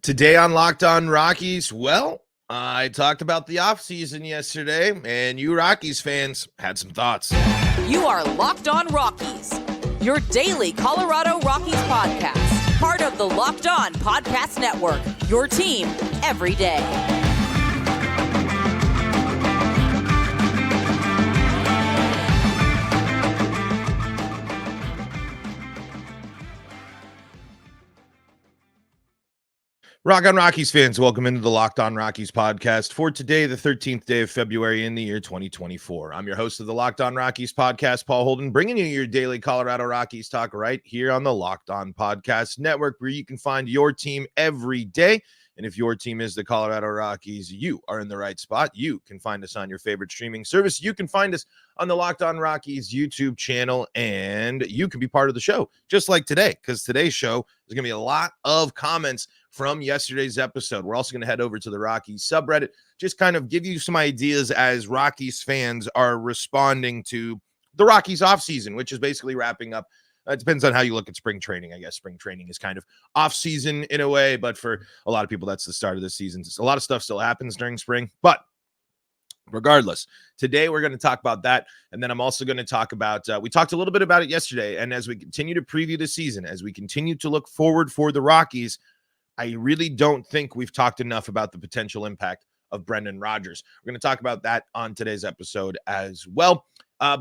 Today on Locked On Rockies, well, I talked about the offseason yesterday, and you Rockies fans had some thoughts. You are Locked On Rockies, your daily Colorado Rockies podcast, part of the Locked On Podcast Network, your team every day. Rock on Rockies fans, welcome into the Locked On Rockies podcast for today, the 13th day of February in the year 2024. I'm your host of the Locked On Rockies podcast, Paul Holden, bringing you your daily Colorado Rockies talk right here on the Locked On Podcast Network, where you can find your team every day. And if your team is the Colorado Rockies, you are in the right spot. You can find us on your favorite streaming service. You can find us on the Locked On Rockies YouTube channel, and you can be part of the show, just like today, because today's show is going to be a lot of comments from yesterday's episode. We're also going to head over to the Rockies subreddit, just kind of give you some ideas as Rockies fans are responding to the Rockies offseason, which is basically wrapping up. It depends on how you look at spring training. I guess spring training is kind of off-season in a way, but for a lot of people, that's the start of the season. A lot of stuff still happens during spring, but regardless, today we're going to talk about that, and then I'm also going to talk about, we talked a little bit about it yesterday, and as we continue to preview the season, as we continue to look forward for the Rockies, I really don't think we've talked enough about the potential impact of Brendan Rodgers. We're going to talk about that on today's episode as well.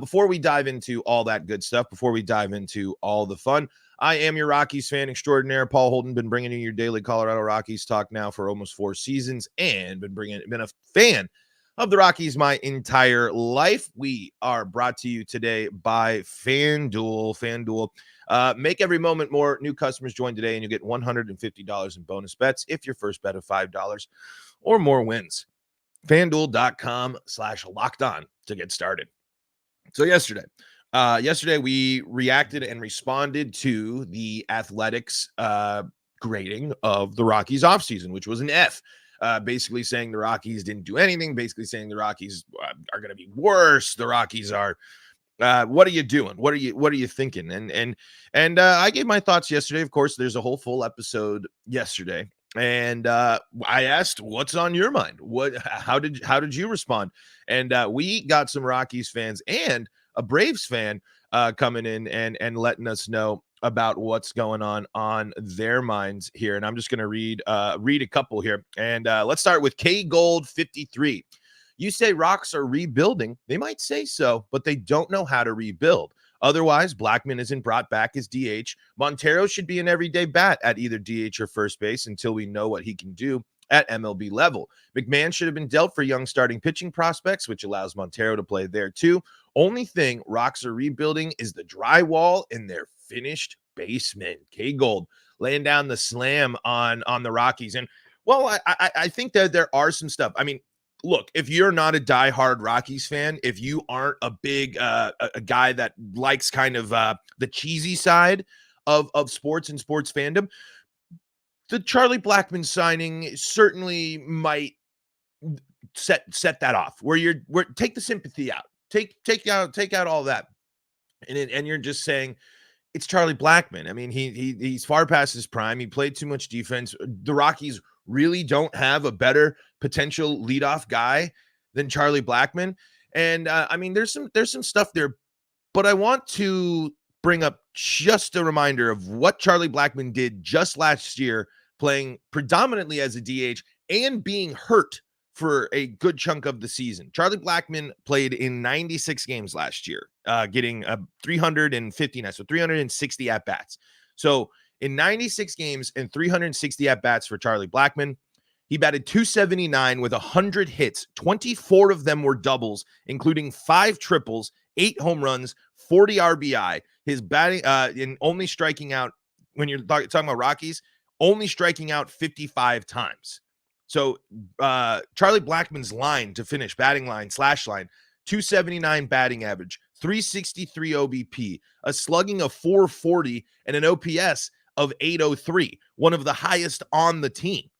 Before we dive into all that good stuff, before we dive into all the fun, I am your Rockies fan extraordinaire, Paul Holden, been bringing you your daily Colorado Rockies talk now for almost 4 seasons, and been a fan of the Rockies my entire life. We are brought to you today by FanDuel. Make every moment more. New customers join today, and you get $150 in bonus bets if your first bet of $5 or more wins. FanDuel.com/lockedon to get started. So yesterday we reacted and responded to the Athletics grading of the Rockies offseason, which was an F. Basically saying the Rockies didn't do anything, basically saying the Rockies are going to be worse. The Rockies are, what are you doing? What are you thinking? And I gave my thoughts yesterday. Of course, there's a whole full episode yesterday. And I asked, what's on your mind? How did you respond? And we got some Rockies fans and a Braves fan coming in and letting us know about what's going on their minds here. And I'm just going to read a couple here. And let's start with K Gold 53. You say Rocks are rebuilding. They might say so, but they don't know how to rebuild. Otherwise, Blackmon isn't brought back as DH. Montero should be an everyday bat at either DH or first base until we know what he can do at MLB level. McMahon should have been dealt for young starting pitching prospects, which allows Montero to play there too. Only thing Rocks are rebuilding is the drywall in their finished basement. K Gold laying down the slam on the Rockies. And well, I think that there are some stuff. I mean, look, if you're not a diehard Rockies fan, if you aren't a big a guy that likes kind of the cheesy side of sports and sports fandom, the Charlie Blackmon signing certainly might set that off. Where take the sympathy out, take out all that, and you're just saying it's Charlie Blackmon. I mean, he's far past his prime. He played too much defense. The Rockies really don't have a better potential leadoff guy than Charlie Blackmon. And I mean, there's some stuff there, but I want to bring up just a reminder of what Charlie Blackmon did just last year, playing predominantly as a DH and being hurt for a good chunk of the season. Charlie Blackmon played in 96 games last year, getting 359, so 360 at-bats. So in 96 games and 360 at-bats for Charlie Blackmon, he batted .279 with 100 hits. 24 of them were doubles, including 5 triples, 8 home runs, 40 RBI. His batting, in only striking out, when you're talking about Rockies, only striking out 55 times. So Charlie Blackmon's line to finish, batting line, slash line, .279 batting average, 363 OBP, a slugging of 440, and an OPS of 803, one of the highest on the team.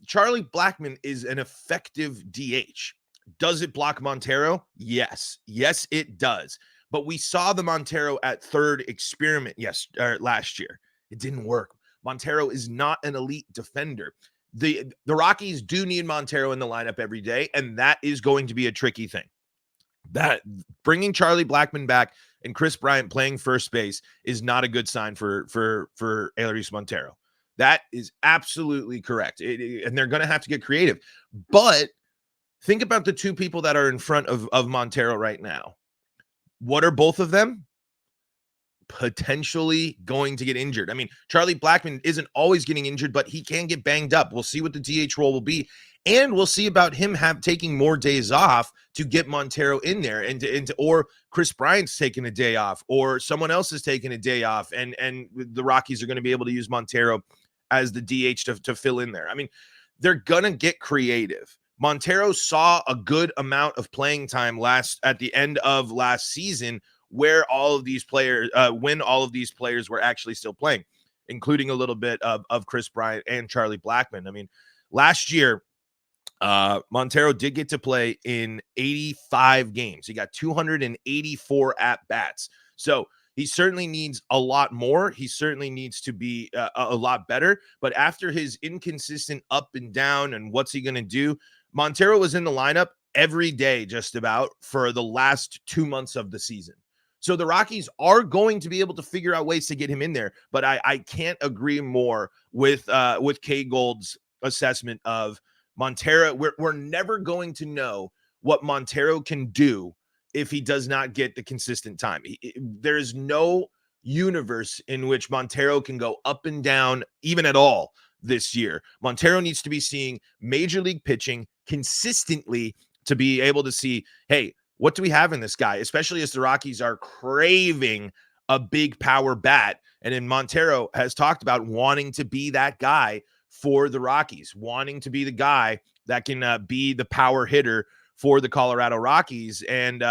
Charlie Blackmon is an effective DH. Does it block Montero? Yes. Yes, it does. But we saw the Montero at third experiment last year. It didn't work. Montero is not an elite defender. The Rockies do need Montero in the lineup every day, and that is going to be a tricky thing. That bringing Charlie Blackmon back and Chris Bryant playing first base is not a good sign for Elehuris Montero. That is absolutely correct. And they're going to have to get creative. But think about the two people that are in front of Montero right now. What are both of them? Potentially going to get injured. I mean, Charlie Blackmon isn't always getting injured, but he can get banged up. We'll see what the DH role will be. And we'll see about him taking more days off to get Montero in there, or Chris Bryant's taking a day off, or someone else is taking a day off, and the Rockies are going to be able to use Montero as the DH to fill in there. I mean, they're gonna get creative. Montero saw a good amount of playing time at the end of last season, where all of these players, when all of these players were actually still playing, including a little bit of Chris Bryant and Charlie Blackmon. I mean, last year, Montero did get to play in 85 games. He got 284 at-bats. So he certainly needs a lot more. He certainly needs to be a lot better. But after his inconsistent up and down and what's he going to do, Montero was in the lineup every day just about for the last 2 months of the season. So the Rockies are going to be able to figure out ways to get him in there. But I can't agree more with K Gold's assessment of Montero. We're never going to know what Montero can do if he does not get the consistent time. There is no universe in which Montero can go up and down even at all this year. Montero needs to be seeing major league pitching consistently to be able to see, hey, what do we have in this guy? Especially as the Rockies are craving a big power bat. And then Montero has talked about wanting to be that guy for the Rockies, wanting to be the guy that can be the power hitter for the Colorado Rockies. And,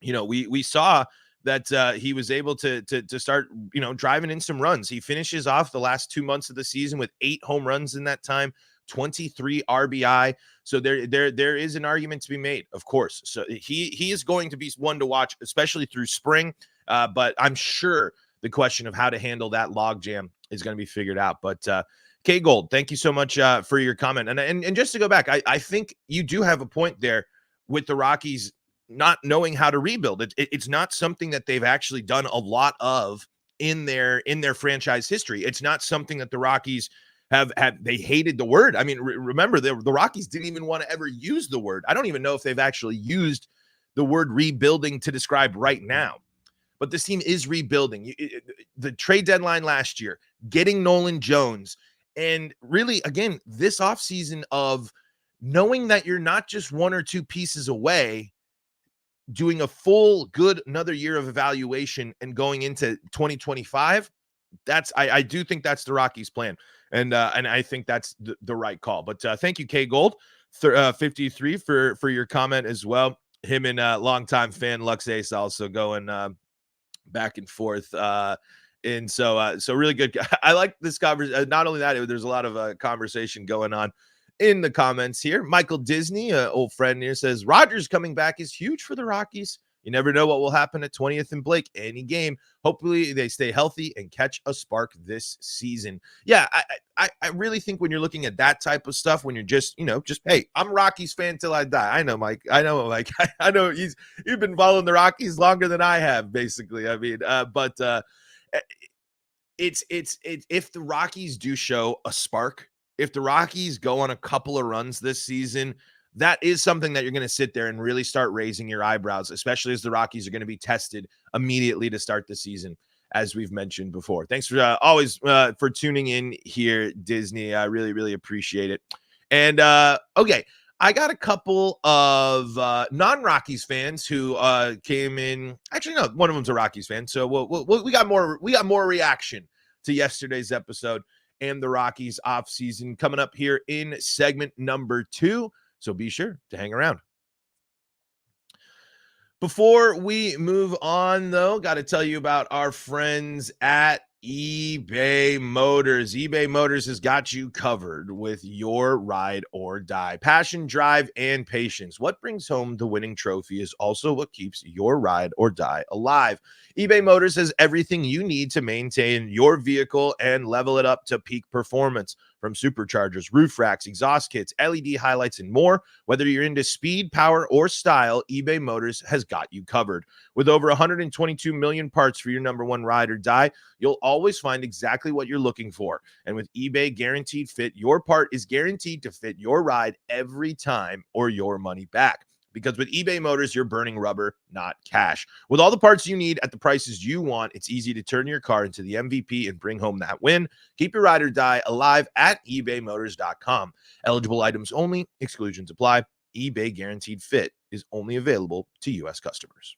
we saw that he was able to start, driving in some runs. He finishes off the last 2 months of the season with 8 home runs in that time, 23 RBI. So there is an argument to be made, of course. So he is going to be one to watch, especially through spring. But I'm sure the question of how to handle that logjam is going to be figured out. But K Gold, thank you so much for your comment. And just to go back, I think you do have a point there with the Rockies not knowing how to rebuild. It's not something that they've actually done a lot of in their franchise history. It's not something that the Rockies have they hated the word. I mean, remember, the Rockies didn't even want to ever use the word. I don't even know if they've actually used the word rebuilding to describe right now. But this team is rebuilding. The trade deadline last year, getting Nolan Jones, and really, again, this offseason of knowing that you're not just 1 or 2 pieces away, doing a full good another year of evaluation and going into 2025. I do think that's the Rockies' plan. And I think that's the right call. But thank you, K Gold 53 for your comment as well. Him and longtime fan Lux Ace also going back and forth. And so really good. I like this conversation. Not only that, there's a lot of conversation going on in the comments here. Michael Disney, an old friend here, says Rogers coming back is huge for the Rockies. You never know what will happen at 20th and Blake any game. Hopefully they stay healthy and catch a spark this season. Yeah, I really think when you're looking at that type of stuff, when you're just, hey, I'm a Rockies fan till I die. I know, Mike. I know you've been following the Rockies longer than I have, basically. I mean, but it's if the Rockies do show a spark, if the Rockies go on a couple of runs this season, that is something that you're going to sit there and really start raising your eyebrows, especially as the Rockies are going to be tested immediately to start the season, as we've mentioned before. Thanks for always for tuning in here, Disney. I really, really appreciate it. And okay, I got a couple of non-Rockies fans who came in. Actually, no, one of them's a Rockies fan. So we got more reaction to yesterday's episode and the Rockies offseason coming up here in segment number 2. So be sure to hang around. Before we move on, though, got to tell you about our friends at eBay Motors. eBay Motors has got you covered with your ride or die. Passion, drive, and patience. What brings home the winning trophy is also what keeps your ride or die alive. eBay Motors has everything you need to maintain your vehicle and level it up to peak performance. From superchargers, roof racks, exhaust kits, LED highlights, and more. Whether you're into speed, power, or style, eBay Motors has got you covered. With over 122 million parts for your number one ride or die, you'll always find exactly what you're looking for. And with eBay Guaranteed Fit, your part is guaranteed to fit your ride every time or your money back. Because with eBay Motors, you're burning rubber, not cash. With all the parts you need at the prices you want, it's easy to turn your car into the MVP and bring home that win. Keep your ride or die alive at ebaymotors.com. Eligible items only. Exclusions apply. eBay Guaranteed Fit is only available to U.S. customers.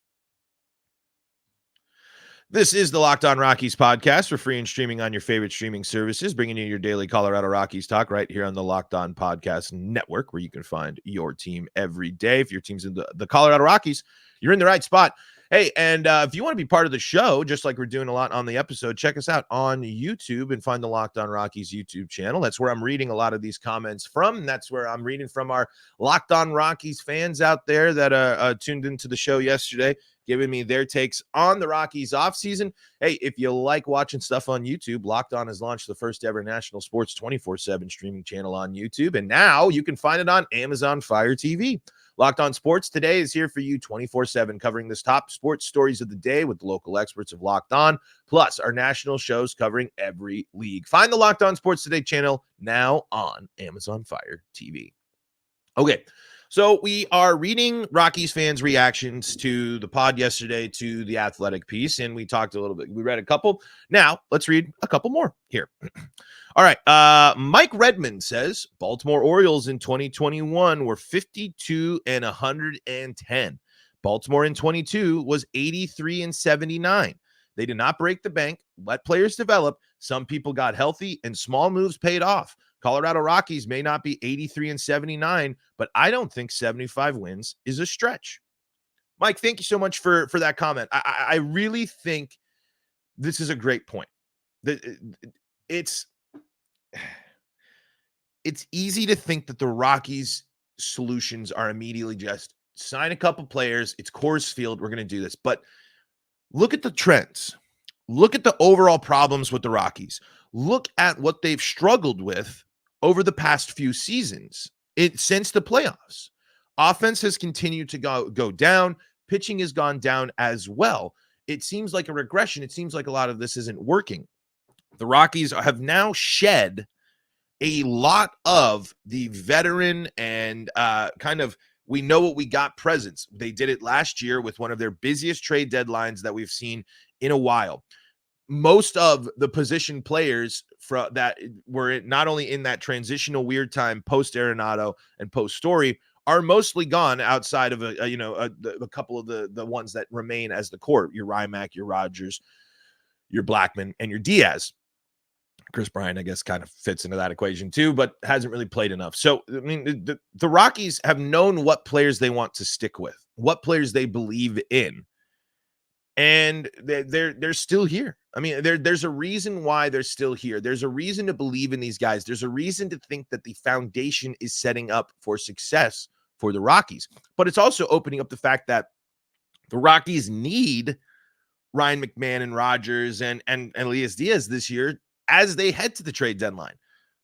This is the Locked On Rockies podcast for free and streaming on your favorite streaming services, bringing you your daily Colorado Rockies talk right here on the Locked On Podcast Network, where you can find your team every day. If your team's in the Colorado Rockies, you're in the right spot. Hey, and if you want to be part of the show, just like we're doing a lot on the episode, check us out on YouTube and find the Locked On Rockies YouTube channel. That's where I'm reading a lot of these comments from. That's where I'm reading from our Locked On Rockies fans out there that tuned into the show yesterday, giving me their takes on the Rockies offseason. Hey, if you like watching stuff on YouTube, Locked On has launched the first ever national sports 24/7 streaming channel on YouTube, and now you can find it on Amazon Fire TV. Locked On Sports Today is here for you 24/7, covering the top sports stories of the day with the local experts of Locked On, plus our national shows covering every league. Find the Locked On Sports Today channel now on Amazon Fire TV. Okay, so we are reading Rockies fans' reactions to the pod yesterday to the Athletic piece, and we talked a little bit. We read a couple. Now, let's read a couple more here. All right, Mike Redmond says, Baltimore Orioles in 2021 were 52 and 110. Baltimore in 22 was 83 and 79. They did not break the bank, let players develop. Some people got healthy, and small moves paid off. Colorado Rockies may not be 83 and 79, but I don't think 75 wins is a stretch. Mike, thank you so much for that comment. I really think this is a great point. It's easy to think that the Rockies' solutions are immediately just sign a couple players. It's Coors Field. We're going to do this. But look at the trends. Look at the overall problems with the Rockies. Look at what they've struggled with over the past few seasons since the playoffs. Offense has continued to go down. Pitching has gone down as well. It seems like a regression. It seems like a lot of this isn't working. The Rockies have now shed a lot of the veteran and we know what we got presence. They did it last year with one of their busiest trade deadlines that we've seen in a while. Most of the position players that were not only in that transitional weird time post Arenado and post Story are mostly gone outside of a couple of the ones that remain as the core. Your Rymack, your Rogers, your Blackman, and your Diaz. Chris Bryant, I guess, kind of fits into that equation too, but hasn't really played enough. So, I mean, the Rockies have known what players they want to stick with, what players they believe in, and they're still here. I mean, there's a reason why they're still here. There's a reason to believe in these guys. There's a reason to think that the foundation is setting up for success for the Rockies. But it's also opening up the fact that the Rockies need Ryan McMahon and Rogers and Elias Diaz this year as they head to the trade deadline.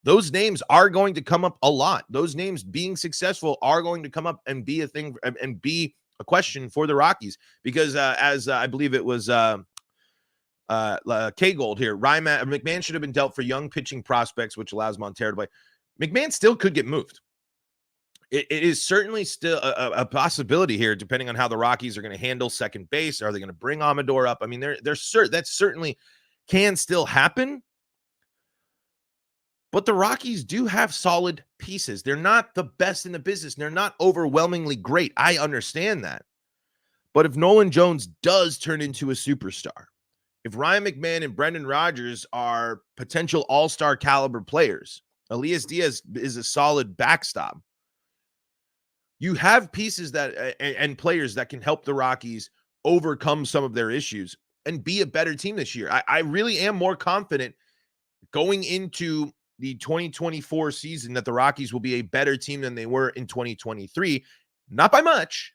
Those names are going to come up a lot. Those names being successful are going to come up and be a thing and be a question for the Rockies, because as I believe it was K-Gold here, McMahon should have been dealt for young pitching prospects, which allows Montero to play. McMahon still could get moved. It is certainly still a possibility here, depending on how the Rockies are going to handle second base. Are they going to bring Amador up? I mean, that certainly can still happen. But the Rockies do have solid pieces. They're not the best in the business. They're not overwhelmingly great. I understand that. But if Nolan Jones does turn into a superstar, if Ryan McMahon and Brendan Rodgers are potential all-star caliber players, Elias Diaz is a solid backstop. You have pieces that and players that can help the Rockies overcome some of their issues. and be a better team this year. I really am more confident going into the 2024 season that the Rockies will be a better team than they were in 2023. Not by much.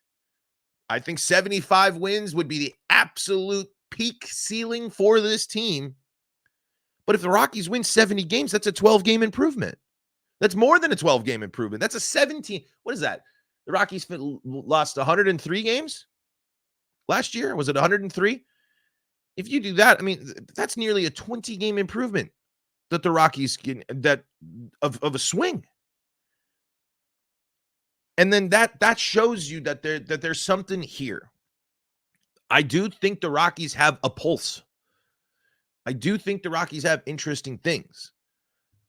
I think 75 wins would be the absolute peak ceiling for this team. But if the Rockies win 70 games, that's a 12-game improvement. That's more than a 12-game improvement. That's a 17. What is that? The Rockies lost 103 games last year. Was it 103? If you do that, I mean, that's nearly a 20-game improvement that the Rockies get of a swing. And then that shows you that there's something here. I do think the Rockies have a pulse. I do think the Rockies have interesting things.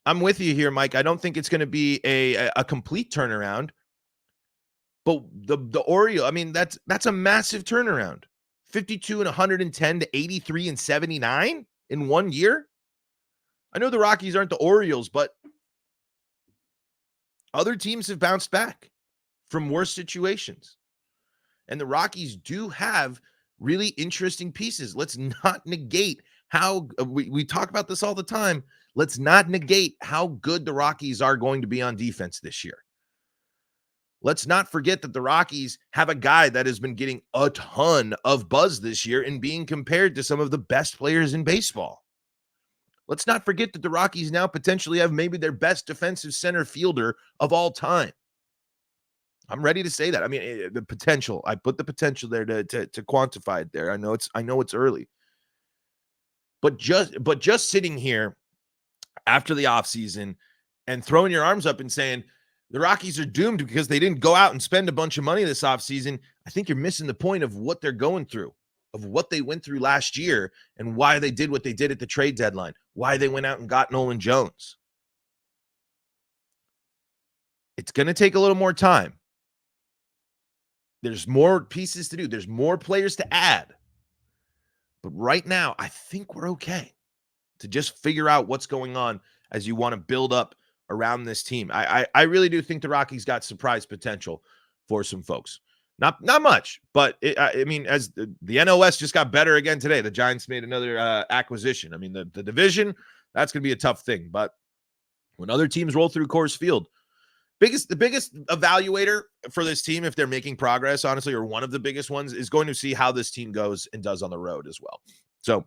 I'm with you here, Mike. I don't think it's going to be a complete turnaround. But the Orioles, I mean, that's a massive turnaround. 52 and 110 to 83 and 79 in 1 year. I know the Rockies aren't the Orioles, but other teams have bounced back from worse situations. And the Rockies do have really interesting pieces. Let's not negate how we talk about this all the time. Let's not negate how good the Rockies are going to be on defense this year. Let's not forget that the Rockies have a guy that has been getting a ton of buzz this year and being compared to some of the best players in baseball. Let's not forget that the Rockies now potentially have maybe their best defensive center fielder of all time. I'm ready to say that. I mean, the potential. I put the potential there to quantify it there. I know it's early. But just sitting here after the offseason and throwing your arms up and saying the Rockies are doomed because they didn't go out and spend a bunch of money this offseason, I think you're missing the point of what they're going through, of what they went through last year and why they did what they did at the trade deadline, why they went out and got Nolan Jones. It's going to take a little more time. There's more pieces to do. There's more players to add. But right now, I think we're okay to just figure out what's going on as you want to build up around this team. I really do think the Rockies got surprise potential for some folks. Not much, but I mean, as the NOS just got better again today. The Giants made another acquisition. I mean, the division, that's going to be a tough thing. But when other teams roll through Coors Field, the biggest evaluator for this team, if they're making progress, honestly, or one of the biggest ones, is going to see how this team goes and does on the road as well. So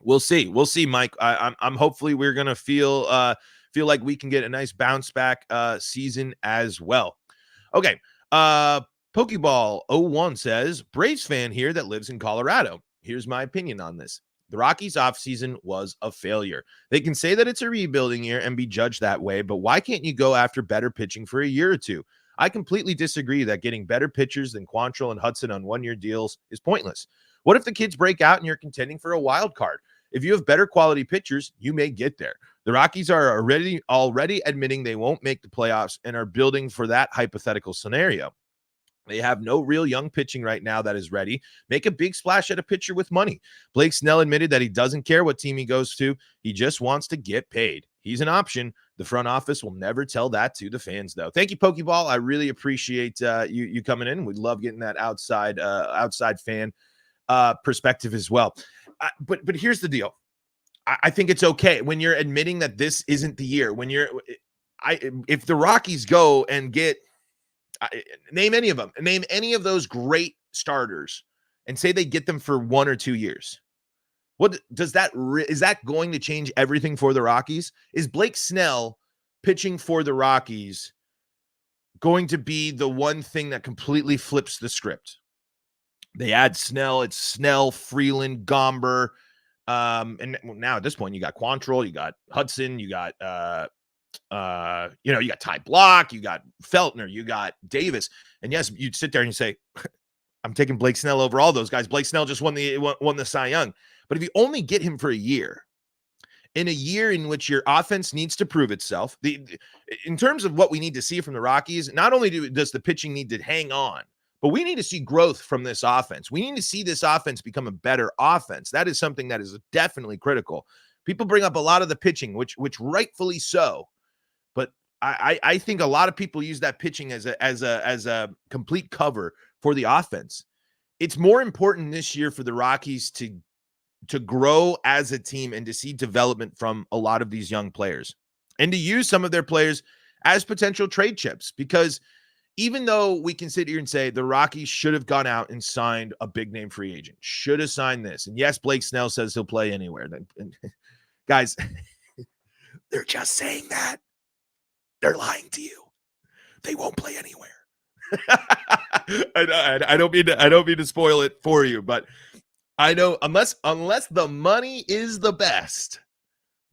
we'll see. We'll see, Mike. I'm hopefully we're going to feel like we can get a nice bounce back season as well. Okay. Pokeball01 says, Braves fan here that lives in Colorado. Here's my opinion on this. The Rockies offseason was a failure. They can say that it's a rebuilding year and be judged that way, but why can't you go after better pitching for a year or two? I completely disagree that getting better pitchers than Quantrill and Hudson on one-year deals is pointless. What if the kids break out and you're contending for a wild card? If you have better quality pitchers, you may get there. The Rockies are already admitting they won't make the playoffs and are building for that hypothetical scenario. They have no real young pitching right now that is ready. Make a big splash at a pitcher with money. Blake Snell admitted that he doesn't care what team he goes to. He just wants to get paid. He's an option. The front office will never tell that to the fans, though. Thank you, Pokeball. I really appreciate you coming in. We love getting that outside fan perspective as well. But here's the deal. I think it's okay when you're admitting that this isn't the year. If the Rockies go and get name any of them, name any of those great starters and say they get them for 1 or 2 years. What does that is that going to change everything for the Rockies? Is Blake Snell pitching for the Rockies going to be the one thing that completely flips the script? They add Snell, it's Snell, Freeland, Gomber, and now at this point you got Quantrill, you got Hudson, you got you got Ty Block, you got Feltner, you got Davis. And yes, you'd sit there and you say, I'm taking Blake Snell over all those guys. Blake Snell just won the Cy Young. But if you only get him for a year, in a year in which your offense needs to prove itself, in terms of what we need to see from the Rockies, not only does the pitching need to hang on, but we need to see growth from this offense. We need to see this offense become a better offense. That is something that is definitely critical. People bring up a lot of the pitching, which rightfully so. But I think a lot of people use that pitching as a complete cover for the offense. It's more important this year for the Rockies to to grow as a team and to see development from a lot of these young players and to use some of their players as potential trade chips. Because even though we can sit here and say the Rockies should have gone out and signed a big name free agent, should have signed this. And yes, Blake Snell says he'll play anywhere. And guys, they're just saying that. They're lying to you. They won't play anywhere. I don't mean to spoil it for you, but I know unless the money is the best,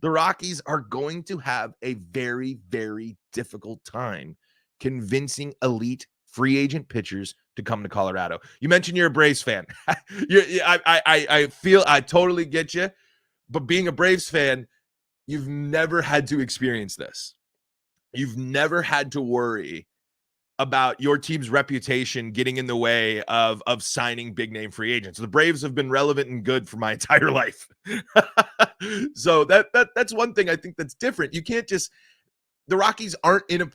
the Rockies are going to have a very, very difficult time convincing elite free agent pitchers to come to Colorado. You mentioned you're a Braves fan. I feel I totally get you, but being a Braves fan, you've never had to experience this. You've never had to worry about your team's reputation getting in the way of signing big name free agents. The Braves have been relevant and good for my entire life. So that's one thing I think that's different. You can't just, the Rockies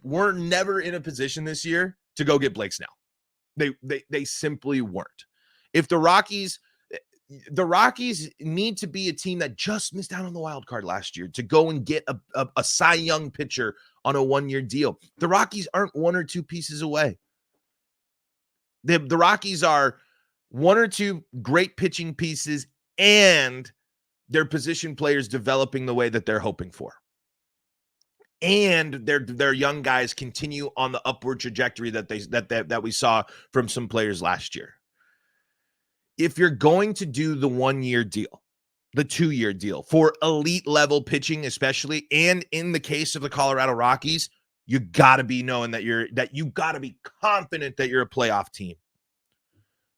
were never in a position this year to go get Blake Snell. They simply weren't. If the Rockies need to be a team that just missed out on the wild card last year to go and get a Cy Young pitcher on a 1-year deal. The Rockies aren't 1 or 2 pieces away. The Rockies are 1 or 2 great pitching pieces and their position players developing the way that they're hoping for. And their young guys continue on the upward trajectory that we saw from some players last year. If you're going to do the 1-year deal, the 2-year deal for elite level pitching, especially, and in the case of the Colorado Rockies, you got to be knowing that you got to be confident that you're a playoff team.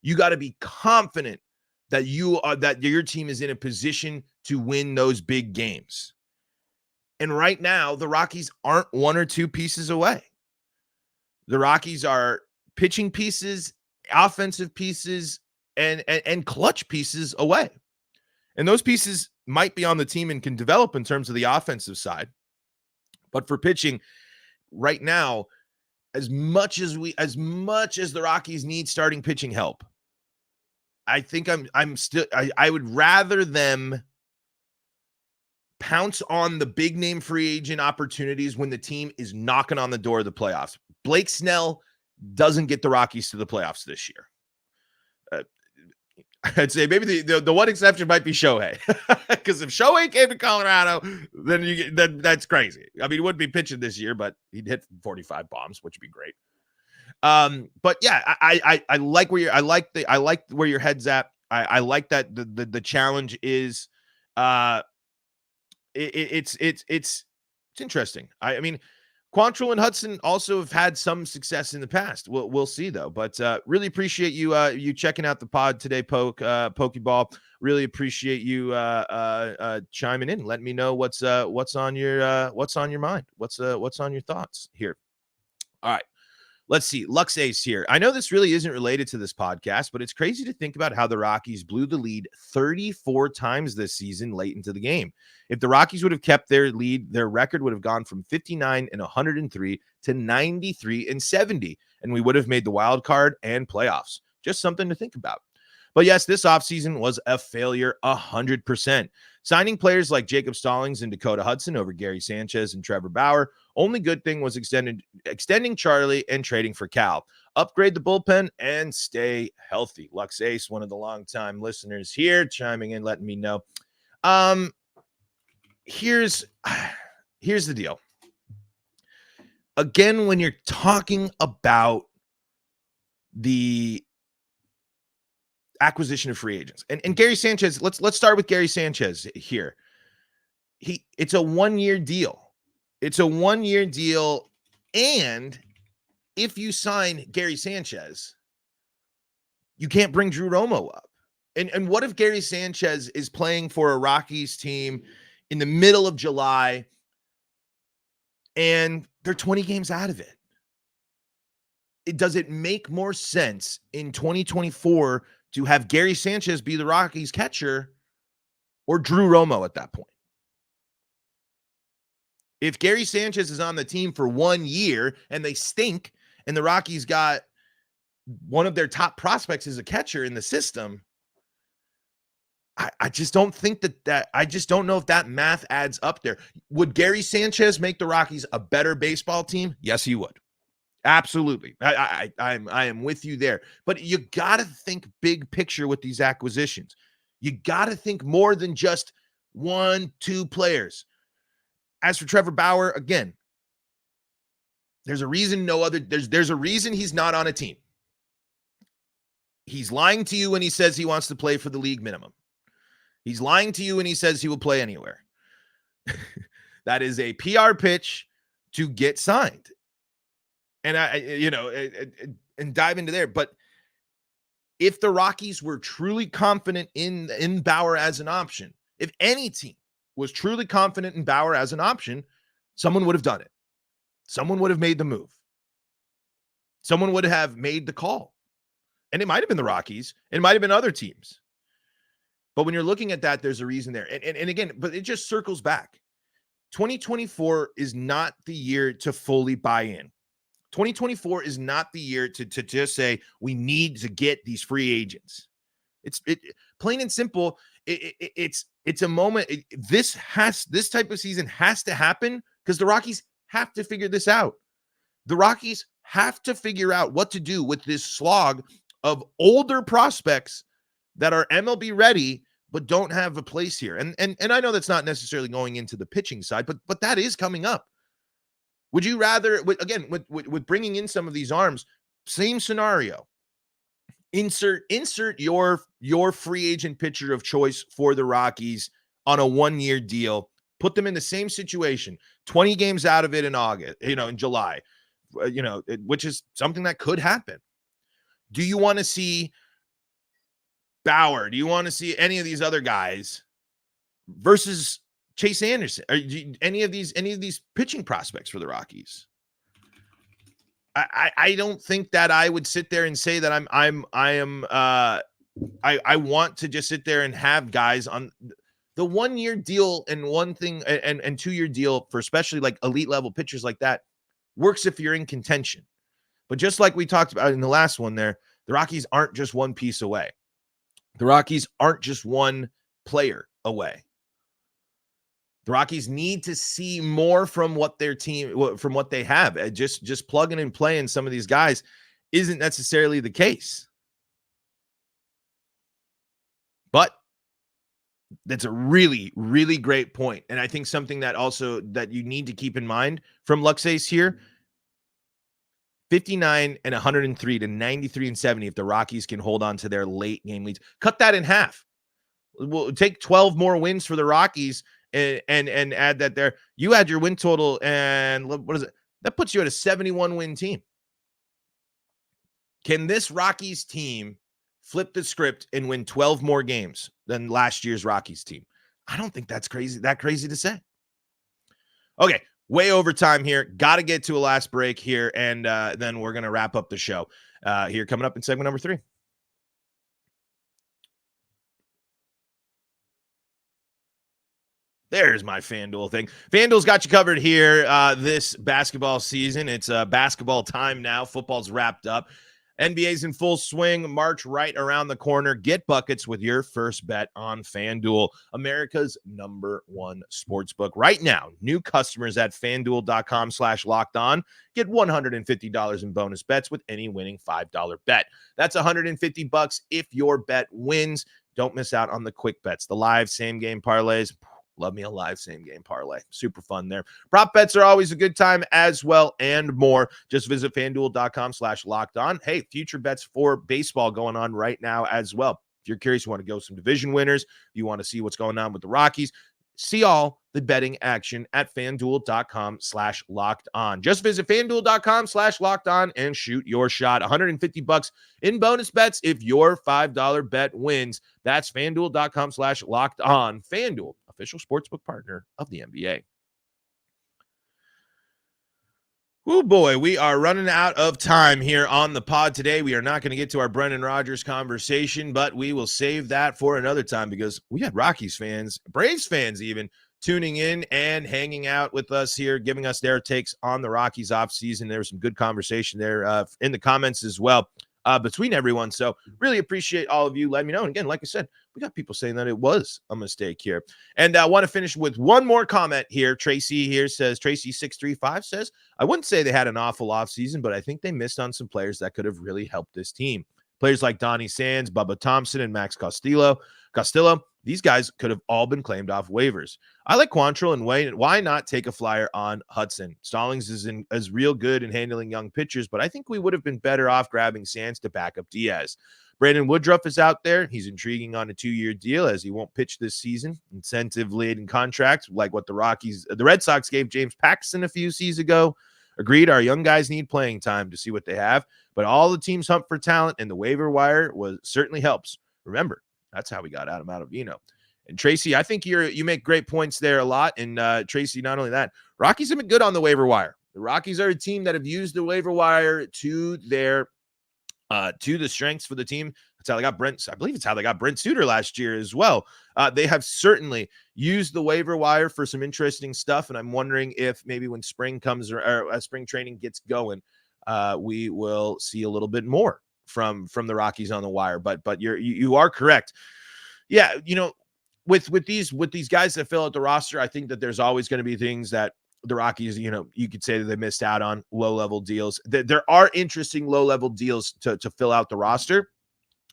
You got to be confident that your team is in a position to win those big games. And right now, the Rockies aren't 1 or 2 pieces away. The Rockies are pitching pieces, offensive pieces, and clutch pieces away. And those pieces might be on the team and can develop in terms of the offensive side. But for pitching right now, as much as the Rockies need starting pitching help, I think I would rather them pounce on the big name free agent opportunities when the team is knocking on the door of the playoffs. Blake Snell doesn't get the Rockies to the playoffs this year. I'd say maybe the one exception might be Shohei, because if Shohei came to Colorado, then that's crazy. I mean, he wouldn't be pitching this year, but he'd hit 45 bombs, which would be great. But yeah, I like where your head's at. I like that the challenge is it's interesting. I mean, Quantrill and Hudson also have had some success in the past. We'll see though. But really appreciate you checking out the pod today, Pokeball. Really appreciate you chiming in, letting me know what's on your mind, what's on your thoughts here. All right. Let's see. Lux Ace here. I know this really isn't related to this podcast, but it's crazy to think about how the Rockies blew the lead 34 times this season late into the game. If the Rockies would have kept their lead, their record would have gone from 59-103 to 93-70, and we would have made the wild card and playoffs. Just something to think about. But yes, this offseason was a failure 100%. Signing players like Jacob Stallings and Dakota Hudson over Gary Sanchez and Trevor Bauer. Only good thing was extending Charlie and trading for Cal. Upgrade the bullpen and stay healthy. Lux Ace, one of the longtime listeners here, chiming in, letting me know. Here's the deal. Again, when you're talking about the acquisition of free agents and Gary Sanchez, let's start with Gary Sanchez here. It's a 1-year deal. It's a 1-year deal. And if you sign Gary Sanchez, you can't bring Drew Romo up. And what if Gary Sanchez is playing for a Rockies team in the middle of July and they're 20 games out of it? Does it make more sense in 2024 to have Gary Sanchez be the Rockies catcher or Drew Romo at that point? If Gary Sanchez is on the team for 1 year and they stink and the Rockies got one of their top prospects as a catcher in the system, I just don't think I just don't know if that math adds up there. Would Gary Sanchez make the Rockies a better baseball team? Yes, he would. Absolutely. I am with you there. But you got to think big picture with these acquisitions. You got to think more than just 1-2 players. As for Trevor Bauer, again, there's a reason there's a reason he's not on a team. He's lying to you when he says he wants to play for the league minimum. He's lying to you when he says he will play anywhere. That is a PR pitch to get signed. And and dive into there. But if the Rockies were truly confident in Bauer as an option, if any team was truly confident in Bauer as an option, someone would have done it. Someone would have made the move. Someone would have made the call. And it might have been the Rockies. It might have been other teams. But when you're looking at that, there's a reason there. And again, but it just circles back. 2024 is not the year to fully buy in. 2024 is not the year to just say we need to get these free agents. It's plain and simple. It's a moment. This type of season has to happen because the Rockies have to figure this out. The Rockies have to figure out what to do with this slog of older prospects that are MLB ready but don't have a place here. And I know that's not necessarily going into the pitching side, but that is coming up. Would you rather, again, with bringing in some of these arms, same scenario, insert your free agent pitcher of choice for the Rockies on a 1-year deal, put them in the same situation, 20 games out of it in August, in July, which is something that could happen. Do you want to see Bauer? Do you want to see any of these other guys versus Chase Anderson? Or any of these pitching prospects for the Rockies? I don't think that I would sit there and say that I want to just sit there and have guys on the 1-year deal and 2-year deal for especially like elite level pitchers like that works if you're in contention. But just like we talked about in the last one there, the Rockies aren't just one piece away. The Rockies aren't just one player away. The Rockies need to see more from what their team, from what they have. Just plugging and playing some of these guys isn't necessarily the case. But that's a really, really great point. And I think something that also that you need to keep in mind from Luxace here, 59 and 103 to 93 and 70 if the Rockies can hold on to their late game leads. Cut that in half. We'll take 12 more wins for the Rockies and add that there. You add your win total, and what is it? That puts you at a 71-win team. Can this Rockies team flip the script and win 12 more games than last year's Rockies team? I don't think that's crazy to say. Okay. Way over time here. Got to get to a last break here, and then we're going to wrap up the show here coming up in segment number 3. There's my FanDuel thing. FanDuel's got you covered here this basketball season. It's basketball time now. Football's wrapped up. NBA's in full swing. March right around the corner. Get buckets with your first bet on FanDuel, America's #1 sportsbook. Right now, new customers at FanDuel.com/lockedon get $150 in bonus bets with any winning $5 bet. That's $150 if your bet wins. Don't miss out on the quick bets, the live same-game parlays. Love me a live same-game parlay. Super fun there. Prop bets are always a good time as well and more. Just visit FanDuel.com/lockedon. Hey, future bets for baseball going on right now as well. If you're curious, you want to go some division winners, you want to see what's going on with the Rockies, see all the betting action at FanDuel.com/lockedon. Just visit FanDuel.com/lockedon and shoot your shot. $150 in bonus bets if your $5 bet wins. That's FanDuel.com/lockedon. FanDuel, official sportsbook partner of the NBA. Oh boy, we are running out of time here on the pod today. We are not going to get to our Brendan Rodgers conversation, but we will save that for another time because we had Rockies fans, Braves fans even, tuning in and hanging out with us here, giving us their takes on the Rockies offseason. There was some good conversation there in the comments as well. between everyone. So really appreciate all of you letting me know. And again, like I said, we got people saying that it was a mistake here. And I want to finish with one more comment here. Tracy here says, Tracy635 says, I wouldn't say they had an awful offseason, but I think they missed on some players that could have really helped this team. Players like Donnie Sands, Bubba Thompson, and Max Castillo, these guys could have all been claimed off waivers. I like Quantrill, and why not take a flyer on Hudson? Stallings is real good in handling young pitchers, but I think we would have been better off grabbing Sands to back up Diaz. Brandon Woodruff is out there. He's intriguing on a 2-year deal as he won't pitch this season. Incentive-laden contracts like what the Red Sox gave James Paxton a few seasons ago. Agreed, our young guys need playing time to see what they have, but all the teams hunt for talent, and the waiver wire certainly helps. Remember, that's how we got Adam Ottavino. And Tracy, I think you make great points there a lot. And Tracy, not only that, Rockies have been good on the waiver wire. The Rockies are a team that have used the waiver wire to their to the strengths for the team. That's how they got Brent. I believe it's how they got Brent Suter last year as well. They have certainly used the waiver wire for some interesting stuff. And I'm wondering if maybe when spring comes or spring training gets going, we will see a little bit more from the Rockies on the wire. But you are correct. Yeah, with these guys that fill out the roster, I think that there's always going to be things that the Rockies, you could say that they missed out on low-level deals. There are interesting low-level deals to fill out the roster,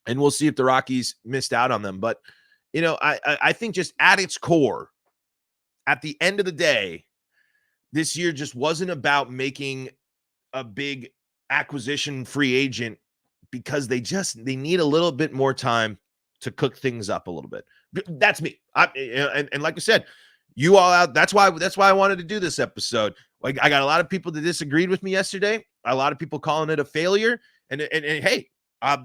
and we'll see if the Rockies missed out on them. But, I think just at its core, at the end of the day, this year just wasn't about making a big acquisition free agent because they need a little bit more time to cook things up a little bit. That's me. And like I said, you all out. That's why I wanted to do this episode. Like, I got a lot of people that disagreed with me yesterday. A lot of people calling it a failure. And hey,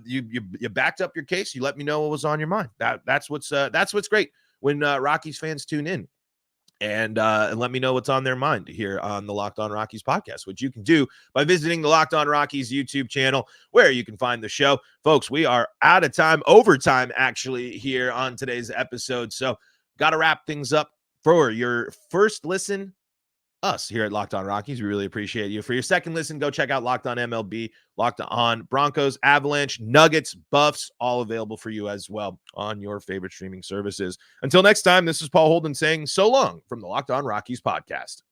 you backed up your case. You let me know what was on your mind. That's what's great when Rockies fans tune in and let me know what's on their mind here on the Locked On Rockies podcast, which you can do by visiting the Locked On Rockies YouTube channel, where you can find the show. Folks, we are out of time, overtime actually, here on today's episode. So got to wrap things up. For your first listen, us here at Locked On Rockies, we really appreciate you. For your second listen, go check out Locked On MLB, Locked On Broncos, Avalanche, Nuggets, Buffs, all available for you as well on your favorite streaming services. Until next time, this is Paul Holden saying so long from the Locked On Rockies podcast.